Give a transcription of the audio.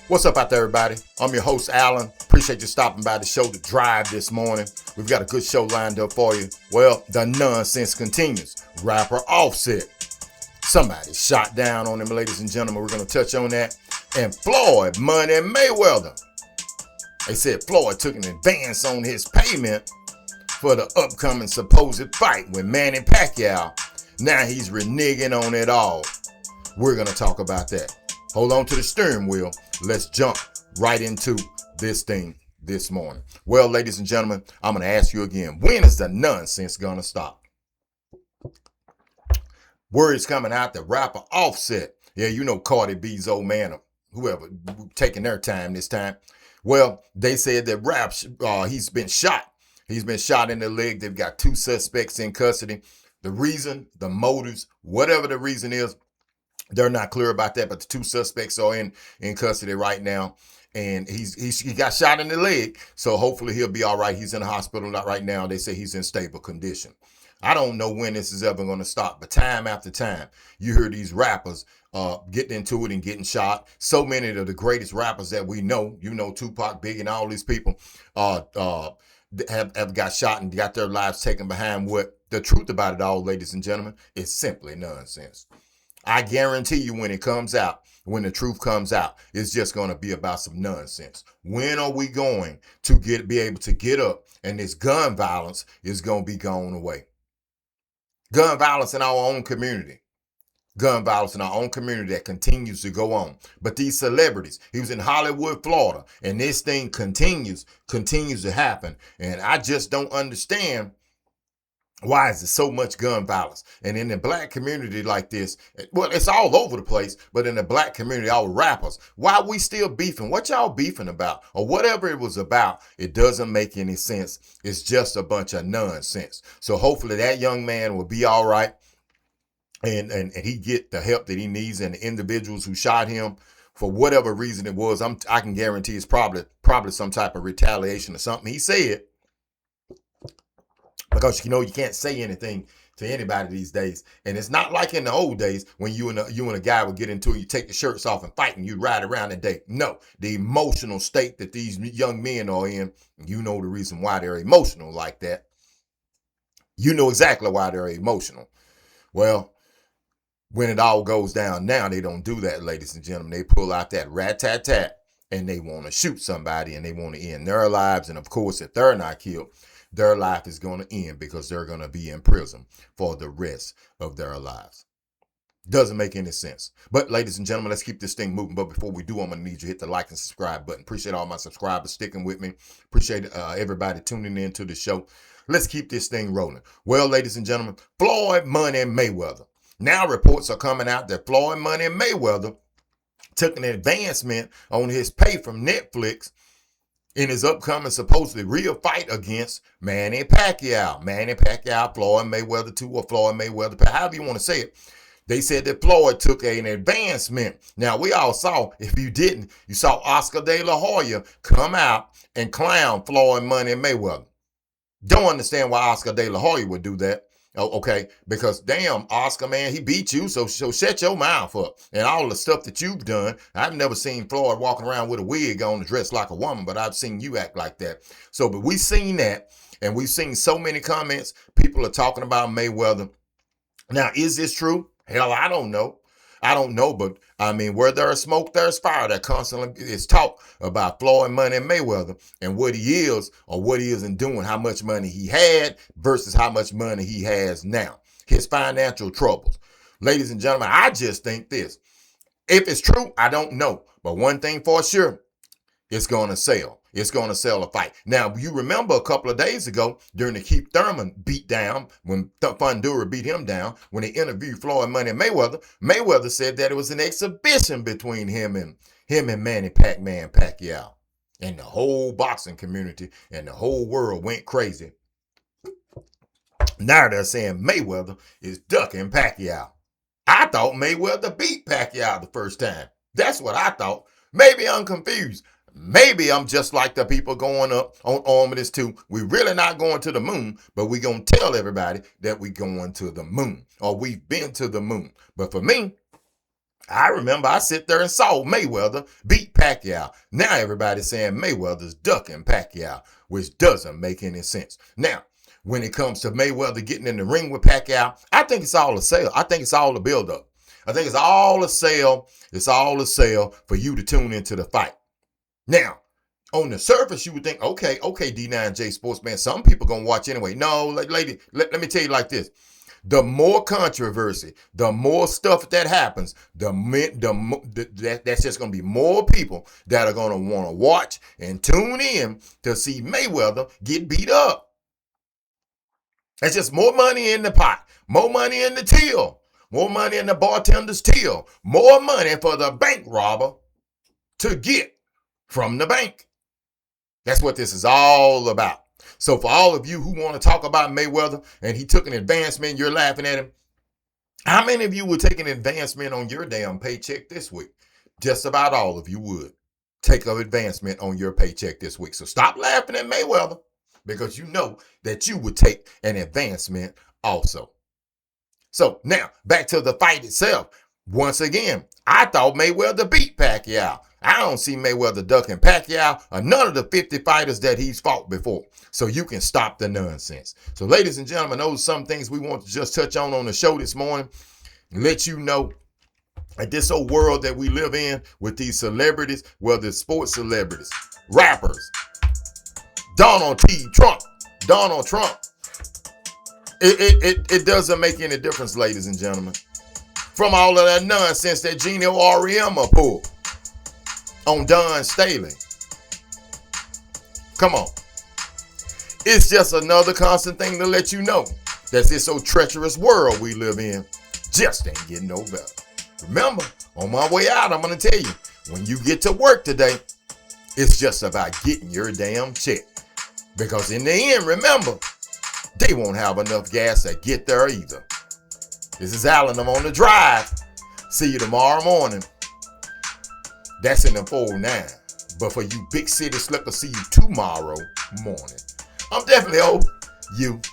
What's up out there, everybody? I'm your host, Alan. Appreciate you stopping by the show to drive this morning. We've got a good show lined up for you. Well, the nonsense continues. Rapper Offset. Somebody shot down on him, ladies and gentlemen. We're going to touch on that. And Floyd Money Mayweather. They said Floyd took an advance on his payment for the upcoming supposed fight with Manny Pacquiao. Now he's reneging on it all. We're going to talk about that. Hold on to the steering wheel. Let's jump right into this thing this morning. Well, ladies and gentlemen, I'm going to ask you again, when is the nonsense going to stop? Words coming out that rapper Offset. Yeah, you know Cardi B's old man or whoever taking their time this time. Well, they said that he's been shot. He's been shot in the leg. They've got 2 suspects in custody. The reason, the motives, whatever the reason is, they're not clear about that, but the 2 suspects are in custody right now. And he got shot in the leg, so hopefully he'll be all right. He's in the hospital right now. They say he's in stable condition. I don't know when this is ever going to stop, but time after time, you hear these rappers getting into it and getting shot. So many of the greatest rappers that we know, you know, Tupac, Biggie, and all these people have got shot and got their lives taken behind what the truth about it all, ladies and gentlemen, is simply nonsense. I guarantee you when it comes out, when the truth comes out, it's just going to be about some nonsense. When are we going to be able to get up and this gun violence is going to be gone away? Gun violence in our own community. Gun violence in our own community that continues to go on. But these celebrities, he was in Hollywood, Florida, and this thing continues to happen. And I just don't understand. Why is there so much gun violence? And in the black community like this, well, it's all over the place, but in the black community, all rappers, why are we still beefing? What y'all beefing about? Or whatever it was about, it doesn't make any sense. It's just a bunch of nonsense. So hopefully that young man will be all right and he get the help that he needs, and the individuals who shot him, for whatever reason it was, I can guarantee it's probably some type of retaliation or something. He said, because you know you can't say anything to anybody these days, and it's not like in the old days when you and a guy would get into it, you take the shirts off and fight and you ride around the day. No, the emotional state that these young men are in, you know the reason why they're emotional like that. You know exactly why they're emotional. Well, when it all goes down now, they don't do that, ladies and gentlemen. They pull out that rat-tat-tat and they want to shoot somebody and they want to end their lives. And of course, if they're not killed, their life is going to end because they're going to be in prison for the rest of their lives. Doesn't make any sense. But ladies and gentlemen, let's keep this thing moving. But before we do, I'm going to need you to hit the like and subscribe button. Appreciate all my subscribers sticking with me. Appreciate everybody tuning in to the show. Let's keep this thing rolling. Well, ladies and gentlemen, Floyd Money Mayweather. Now reports are coming out that Floyd Money Mayweather took an advancement on his pay from Netflix in his upcoming supposedly real fight against Manny Pacquiao. Manny Pacquiao, Floyd Mayweather 2, or Floyd Mayweather, however you want to say it. They said that Floyd took an advancement. Now, we all saw, if you didn't, you saw Oscar De La Hoya come out and clown Floyd Money Mayweather. Don't understand why Oscar De La Hoya would do that. Oh, okay, because damn, Oscar, man, he beat you, so shut your mouth up. And all the stuff that you've done, I've never seen Floyd walking around with a wig on and dressed like a woman, but I've seen you act like that. So, but we've seen that, and we've seen so many comments. People are talking about Mayweather. Now, is this true? Hell, I don't know. I don't know, but I mean, where there's smoke, there's fire. That constantly is talk about Floyd Money Mayweather and what he is or what he isn't doing, how much money he had versus how much money he has now. His financial troubles. Ladies and gentlemen, I just think this. If it's true, I don't know. But one thing for sure, it's going to sell. It's going to sell a fight. Now, you remember a couple of days ago during the Keith Thurman beatdown, when Fundura beat him down, when they interviewed Floyd Money Mayweather, Mayweather said that it was an exhibition between him and Manny Pac-Man Pacquiao. And the whole boxing community and the whole world went crazy. Now they're saying Mayweather is ducking Pacquiao. I thought Mayweather beat Pacquiao the first time. That's what I thought. Maybe I'm confused. Maybe I'm just like the people going up on Armistice 2. We're really not going to the moon, but we're going to tell everybody that we're going to the moon or we've been to the moon. But for me, I remember I sit there and saw Mayweather beat Pacquiao. Now everybody's saying Mayweather's ducking Pacquiao, which doesn't make any sense. Now, when it comes to Mayweather getting in the ring with Pacquiao, I think it's all a sale. I think it's all a build-up. I think it's all a sale. It's all a sale for you to tune into the fight. Now, on the surface, you would think, okay, D9J Sportsman, some people going to watch anyway. No, lady, let me tell you like this. The more controversy, the more stuff that happens, that's just going to be more people that are going to want to watch and tune in to see Mayweather get beat up. That's just more money in the pot, more money in the till, more money in the bartender's till, more money for the bank robber to get from the bank. That's what this is all about. So for all of you who want to talk about Mayweather and he took an advancement, you're laughing at him. How many of you would take an advancement on your damn paycheck this week? Just about all of you would take an advancement on your paycheck this week. So stop laughing at Mayweather, because you know that you would take an advancement also. So now back to the fight itself. Once again, I thought Mayweather beat Pacquiao. I don't see Mayweather ducking Pacquiao or none of the 50 fighters that he's fought before. So you can stop the nonsense. So ladies and gentlemen, those are some things we want to just touch on the show this morning. Let you know that this old world that we live in with these celebrities, whether it's sports celebrities, rappers, Donald Trump, it doesn't make any difference, ladies and gentlemen. From all of that nonsense that Gino Auriemma pulled on Don Staley. Come on. It's just another constant thing to let you know that this so treacherous world we live in just ain't getting no better. Remember, on my way out, I'm going to tell you, when you get to work today, it's just about getting your damn check. Because in the end, remember, they won't have enough gas to get there either. This is Alan. I'm on the drive. See you tomorrow morning. That's in the 409. But for you big city slippers, see you tomorrow morning. I'm definitely OUT.